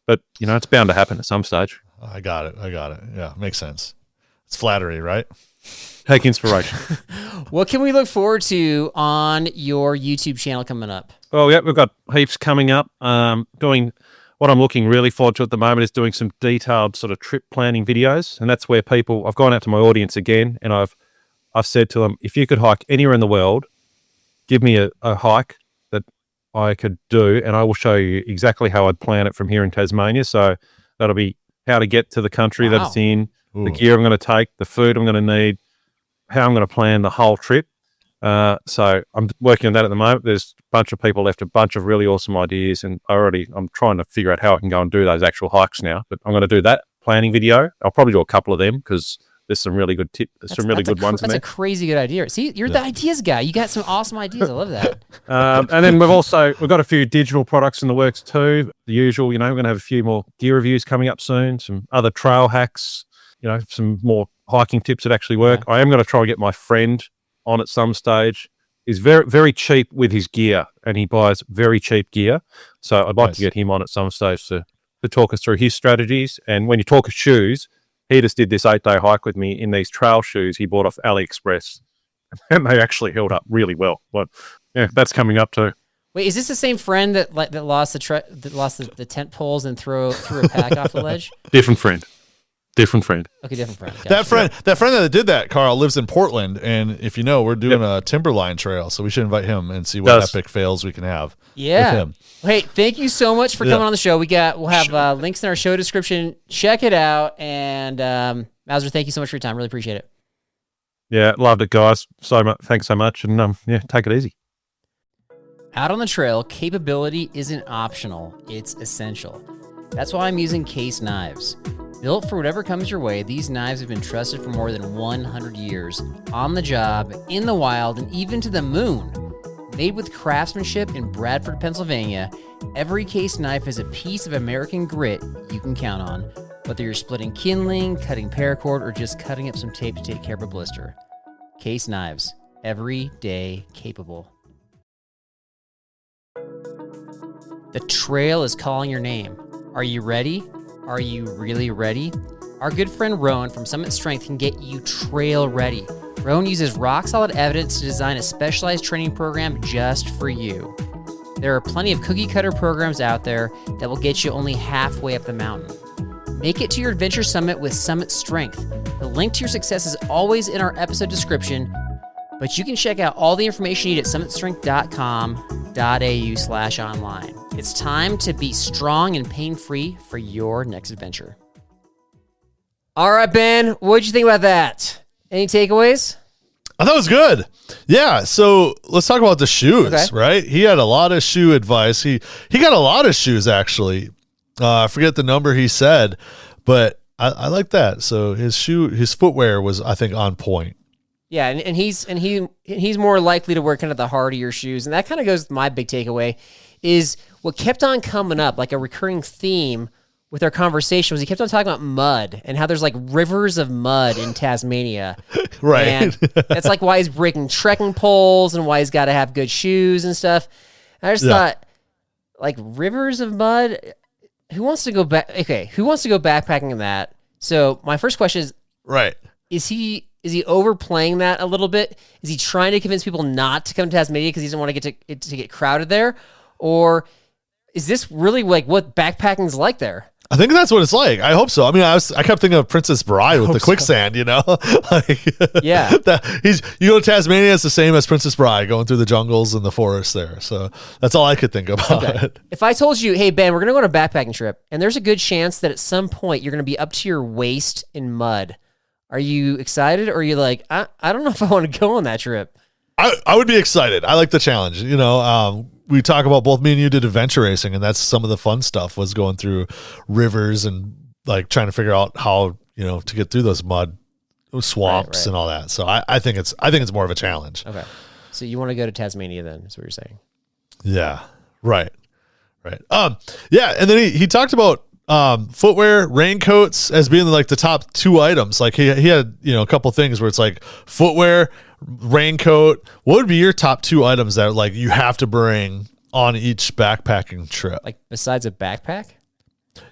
But, it's bound to happen at some stage. I got it. Yeah, makes sense. It's flattery, right? Take inspiration. What can we look forward to on your YouTube channel coming up? Oh, yeah, we've got heaps coming up. Doing what I'm looking really forward to at the moment is doing some detailed sort of trip planning videos. And that's where I've gone out to my audience again, and I've said to them, if you could hike anywhere in the world, give me a hike that I could do, and I will show you exactly how I'd plan it from here in Tasmania. So that'll be how to get to the country that it's in, the gear I'm going to take, the food I'm going to need, how I'm going to plan the whole trip. So I'm working on that at the moment. There's a bunch of people left a bunch of really awesome ideas, and I'm trying to figure out how I can go and do those actual hikes now. But I'm going to do that planning video. I'll probably do a couple of them because there's some really good tips. There's some really good ones in there. That's a crazy good idea. See, you're the ideas guy. You got some awesome ideas. I love that. And then we've got a few digital products in the works too. The usual, we're going to have a few more gear reviews coming up soon. Some other trail hacks. Some more hiking tips that actually work. Yeah. I am going to try and get my friend on at some stage. He's very, very cheap with his gear, and he buys very cheap gear. So I'd like to get him on at some stage to talk us through his strategies. And when you talk of shoes, he just did this 8-day hike with me in these trail shoes he bought off AliExpress, and they actually held up really well. But yeah, that's coming up too. Wait, is this the same friend that lost the tent poles and threw a pack off the ledge? Different friend. Okay, different friend. Gotcha. That friend that did that, Carl, lives in Portland, and if we're doing a timberline trail, so we should invite him and see what epic fails we can have. Yeah. With him. Hey, thank you so much for coming on the show. We'll have links in our show description. Check it out, and Mowser, thank you so much for your time. Really appreciate it. Yeah, loved it, guys. So much. Thanks so much, and yeah, take it easy. Out on the trail, capability isn't optional, it's essential. That's why I'm using Case knives. Built for whatever comes your way, these knives have been trusted for more than 100 years, on the job, in the wild, and even to the moon. Made with craftsmanship in Bradford, Pennsylvania, every Case knife is a piece of American grit you can count on, whether you're splitting kindling, cutting paracord, or just cutting up some tape to take care of a blister. Case knives, every day capable. The trail is calling your name. Are you ready? Are you really ready? Our good friend Rowan from Summit Strength can get you trail ready. Rowan uses rock-solid evidence to design a specialized training program just for you. There are plenty of cookie-cutter programs out there that will get you only halfway up the mountain. Make it to your adventure summit with Summit Strength. The link to your success is always in our episode description, but you can check out all the information you need at summitstrength.com.au/online. It's time to be strong and pain-free for your next adventure. All right, Ben, what'd you think about that? Any takeaways? I thought it was good. Yeah. So let's talk about the shoes, Okay. right? He had a lot of shoe advice. He got a lot of shoes, actually. I forget the number he said, but I like that. So his footwear was, I think, on point. Yeah, and he's more likely to wear kind of the hardier shoes, and that kind of goes with my big takeaway. Is what kept on coming up, like a recurring theme with our conversation, was he kept on talking about mud and how there's like rivers of mud in Tasmania. Right. And that's like why he's breaking trekking poles and why he's got to have good shoes and stuff. And I just thought, like, rivers of mud. Who wants to go back? Okay, who wants to go backpacking in that? So my first question is, Right. Is he overplaying that a little bit? Is he trying to convince people not to come to Tasmania because he doesn't want to get crowded there? Or is this really like what backpacking's like there? I think that's what it's like. I hope so. I mean, I kept thinking of Princess Bride with the quicksand, you know? Like, yeah. You go to Tasmania, it's the same as Princess Bride, going through the jungles and the forest there. So that's all I could think about. Okay. If I told you, hey, Ben, we're going to go on a backpacking trip, and there's a good chance that at some point you're going to be up to your waist in mud, are you excited, or are you like, I don't know if I want to go on that trip? I would be excited. I like the challenge. You know, we talk about, both me and you did adventure racing, and that's some of the fun stuff, was going through rivers and like trying to figure out how, you know, to get through those mud swamps Right. and all that. So I think it's more of a challenge. Okay. So you want to go to Tasmania then, is what you're saying. Yeah. Right. Yeah. And then he talked about footwear, raincoats as being like the top two items. Like he had, you know, a couple things where it's like footwear, raincoat. What would be your top two items that like you have to bring on each backpacking trip? Like besides a backpack?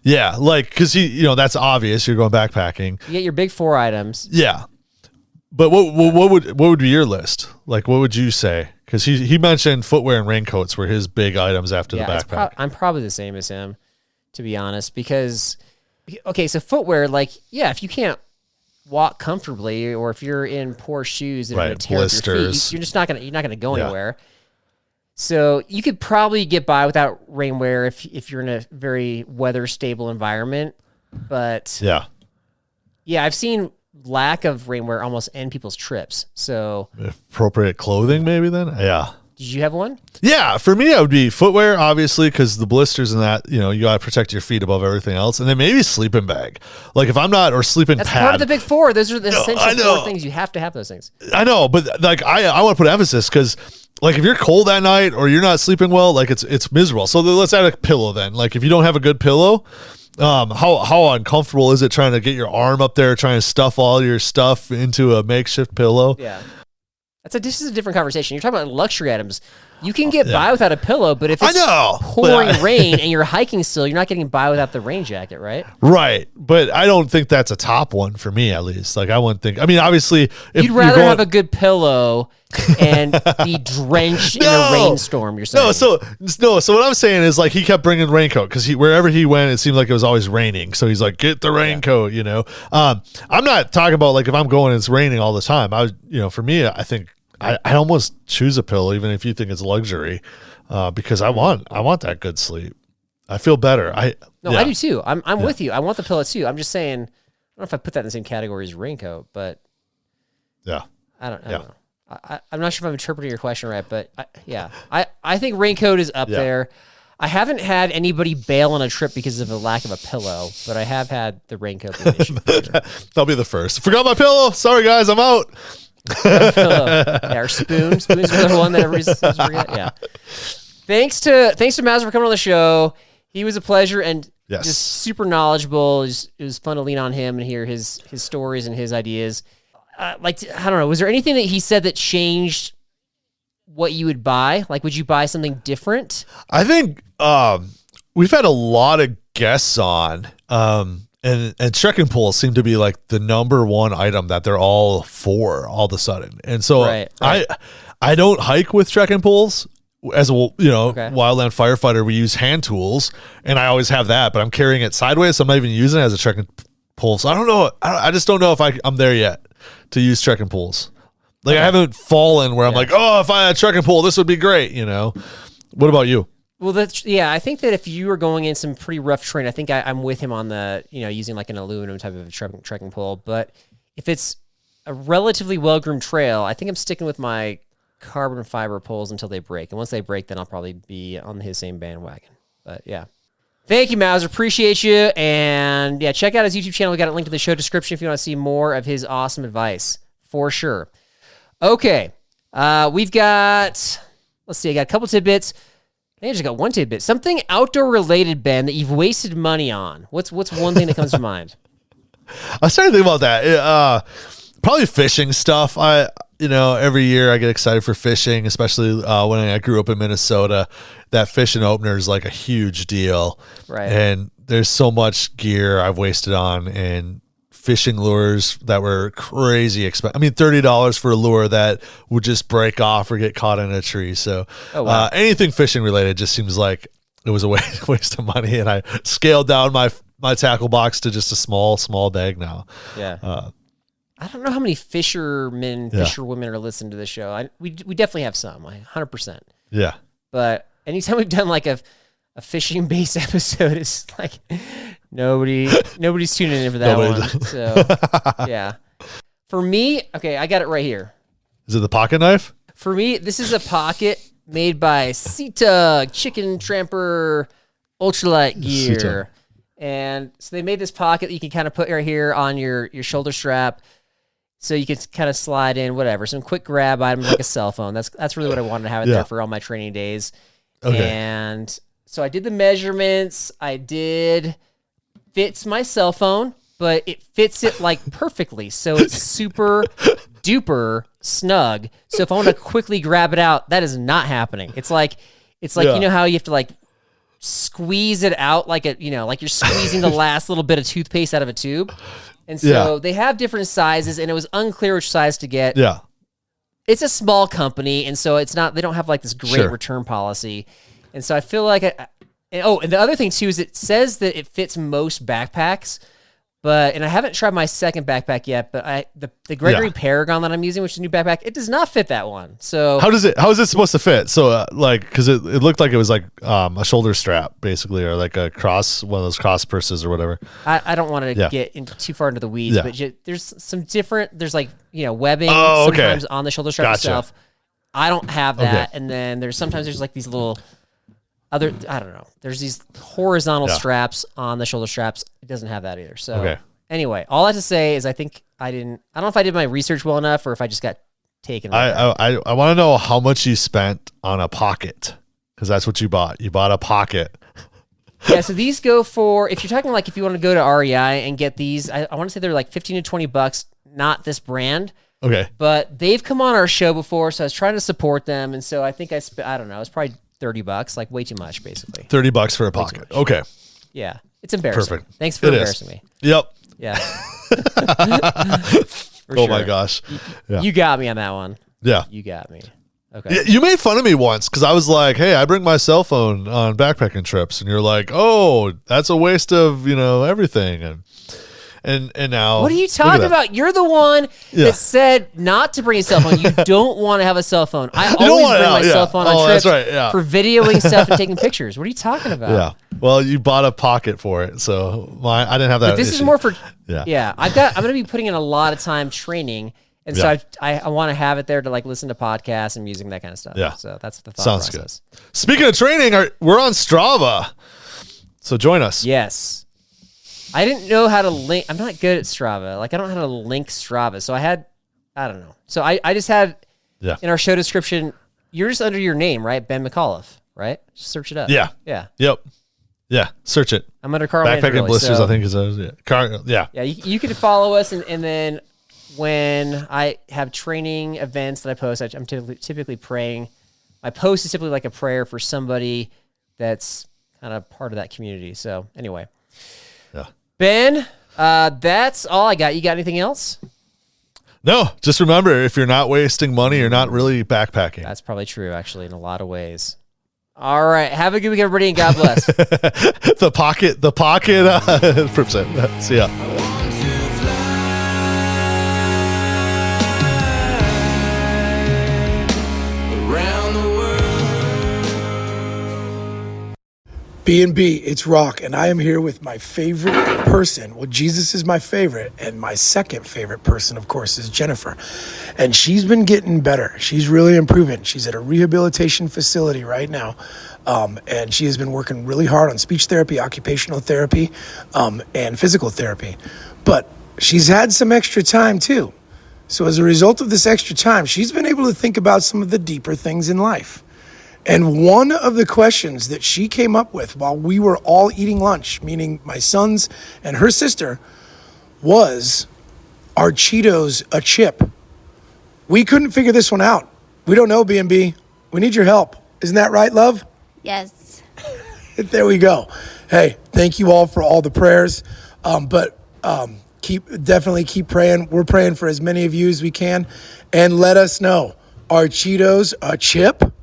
Yeah. Like, cause you know, that's obvious. You're going backpacking. You get your big 4 items. Yeah. But what would be your list? Like, what would you say? Cause he mentioned footwear and raincoats were his big items after the backpack. I'm probably the same as him, to be honest, because, okay, so footwear, like, yeah, if you can't walk comfortably, or if you're in poor shoes that are going to tear up your feet, you're just not going to go anywhere. So you could probably get by without rainwear if you're in a very weather stable environment. But yeah, I've seen lack of rainwear almost end people's trips. So appropriate clothing, maybe then. Yeah. Did you have one? Yeah, for me, it would be footwear, obviously, because the blisters and that, you know, you got to protect your feet above everything else. And then maybe sleeping bag. Like if I'm not, or sleeping That's pad. part of the big 4. Those are the essential 4 things. You have to have those things. I know, but like I want to put emphasis, because like if you're cold at night or you're not sleeping well, like it's miserable. So let's add a pillow then. Like if you don't have a good pillow, how uncomfortable is it trying to get your arm up there, trying to stuff all your stuff into a makeshift pillow? Yeah. This is a different conversation. You're talking about luxury items. You can get by without a pillow, but if it's pouring rain and you're hiking still, you're not getting by without the rain jacket, right? Right. But I don't think that's a top one for me, at least. Like I wouldn't think, I mean, obviously if you'd rather have a good pillow and be drenched in a rainstorm, you're saying? So what I'm saying is, like, he kept bringing raincoat, because wherever he went, it seemed like it was always raining. So he's like, get the raincoat, you know? I'm not talking about like if I'm going and it's raining all the time. For me, I think I almost choose a pillow, even if you think it's luxury, because I want that good sleep. I feel better. I do too. I'm with you. I want the pillow too. I'm just saying, I don't know if I put that in the same category as raincoat, but yeah. don't know. I'm not sure if I'm interpreting your question right, but I think raincoat is up there. I haven't had anybody bail on a trip because of a lack of a pillow, but I have had the raincoat be an issue. That'll be the first. Forgot my pillow. Sorry, guys. I'm out. Our spoon. Spoon's another one that everybody says forget. Yeah. Thanks to Mowser for coming on the show. He was a pleasure and just super knowledgeable. It was fun to lean on him and hear his stories and his ideas. I don't know. Was there anything that he said that changed what you would buy? Like, would you buy something different? I think we've had a lot of guests on, and trekking poles seem to be like the number one item that they're all for all of a sudden. And so Right. I don't hike with trekking poles. As a wildland firefighter, we use hand tools, and I always have that, but I'm carrying it sideways, so I'm not even using it as a trekking pole. So I don't know. I just don't know if I'm there yet to use trekking poles. Like, I haven't fallen where I'm like, oh, if I had a trekking pole, this would be great. You know. What about you? Well, I think that if you were going in some pretty rough terrain, I think I'm with him on the, using like an aluminum type of trekking pole. But if it's a relatively well-groomed trail, I think I'm sticking with my carbon fiber poles until they break. And once they break, then I'll probably be on his same bandwagon. But yeah. Thank you, Mowser. Appreciate you. And yeah, check out his YouTube channel. We got a link to the show description if you want to see more of his awesome advice, for sure. Okay. We've got, let's see, I got a couple tidbits. I think I just got one tidbit. Something outdoor related, Ben, that you've wasted money on. What's one thing that comes to mind? I started thinking about that. Probably fishing stuff. Every year I get excited for fishing, especially when I grew up in Minnesota. That fishing opener is like a huge deal. Right. And there's so much gear I've wasted on, and fishing lures that were crazy expensive. I mean, $30 for a lure that would just break off or get caught in a tree. So anything fishing related just seems like it was a waste of money. And I scaled down my tackle box to just a small bag now. Yeah. I don't know how many fisherwomen are listening to this show. We definitely have some, 100%. Yeah. But anytime we've done like a fishing based episode, it's like nobody's tuning in for that one. So yeah. For me, okay, I got it right here. Is it the pocket knife? For me, this is a pocket made by Sita Chicken Tramper Ultralight Gear. Sita. And so they made this pocket that you can kind of put right here on your shoulder strap. So you can kind of slide in whatever, some quick grab items like a cell phone. That's really what I wanted to have it there for all my training days. Okay. And so I did the measurements. I did fits my cell phone, but it fits it like perfectly. So it's super duper snug. So if I want to quickly grab it out, that is not happening. It's like you know how you have to like squeeze it out like like you're squeezing the last little bit of toothpaste out of a tube. And so they have different sizes, and it was unclear which size to get. Yeah. It's a small company, and so they don't have like this great return policy. And so I feel like and the other thing too is it says that it fits most backpacks, and I haven't tried my second backpack yet, but the Gregory Paragon that I'm using, which is a new backpack, it does not fit that one. So how is it supposed to fit? So because it looked like it was like a shoulder strap basically, or like one of those cross purses or whatever. I don't want to get too far into the weeds, but there's some different. There's like webbing sometimes on the shoulder strap itself. I don't have that, and then there's like these little other. I don't know. There's these horizontal straps on the shoulder straps. It doesn't have that either. So anyway, all I have to say is I don't know if I did my research well enough or if I just got taken. I want to know how much you spent on a pocket, because that's what you bought. You bought a pocket. Yeah, so these go for, if you're talking like if you want to go to REI and get these, I want to say they're like $15 to $20, not this brand. Okay. But they've come on our show before, so I was trying to support them, and so I think I don't know, it's probably $30, like way too much, basically. $30 for a pocket. Okay. Yeah. It's embarrassing. Perfect. Thanks for embarrassing me. Yep. Yeah. Oh my gosh. You got me on that one. Yeah. You got me. Okay. You made fun of me once because I was like, hey, I bring my cell phone on backpacking trips. And you're like, oh, that's a waste of, everything. And now. What are you talking about? You're the one that said not to bring a cell phone. You don't want to have a cell phone. I always bring my cell phone on trips for videoing stuff and taking pictures. What are you talking about? Yeah. Well, you bought a pocket for it. So I didn't have that. But this is more for, I'm going to be putting in a lot of time training. And so I want to have it there to like listen to podcasts and music and that kind of stuff. Yeah. So that's the thought Sounds process. good. Speaking of training, we're on Strava. So join us. Yes. I didn't know how to link. I'm not good at Strava. Like I don't know how to link Strava. So I don't know. So I just had in our show description, you're just under your name, right? Ben McAuliffe, right? Just search it up. Yeah. Yeah. Yep. Yeah. Search it. I'm under Carl Backpacking Blisters, so, I think is yeah. Yeah. You could follow us and then when I have training events that I post, I'm typically praying. My post is typically like a prayer for somebody that's kind of part of that community. So anyway, Ben, that's all I got. You got anything else? No, just remember, if you're not wasting money, you're not really backpacking. That's probably true, actually, in a lot of ways. All right. Have a good week, everybody, and God bless. the pocket percent. See ya. B&B, it's Rock, and I am here with my favorite person. Well, Jesus is my favorite, and my second favorite person, of course, is Jennifer. And she's been getting better. She's really improving. She's at a rehabilitation facility right now, and she has been working really hard on speech therapy, occupational therapy, and physical therapy. But she's had some extra time, too. So as a result of this extra time, she's been able to think about some of the deeper things in life. And one of the questions that she came up with while we were all eating lunch, meaning my sons and her sister, was, are Cheetos a chip? We couldn't figure this one out. We don't know, B&B. We need your help. Isn't that right, love? Yes. There we go. Hey, thank you all for all the prayers. But definitely keep praying. We're praying for as many of you as we can. And let us know, are Cheetos a chip?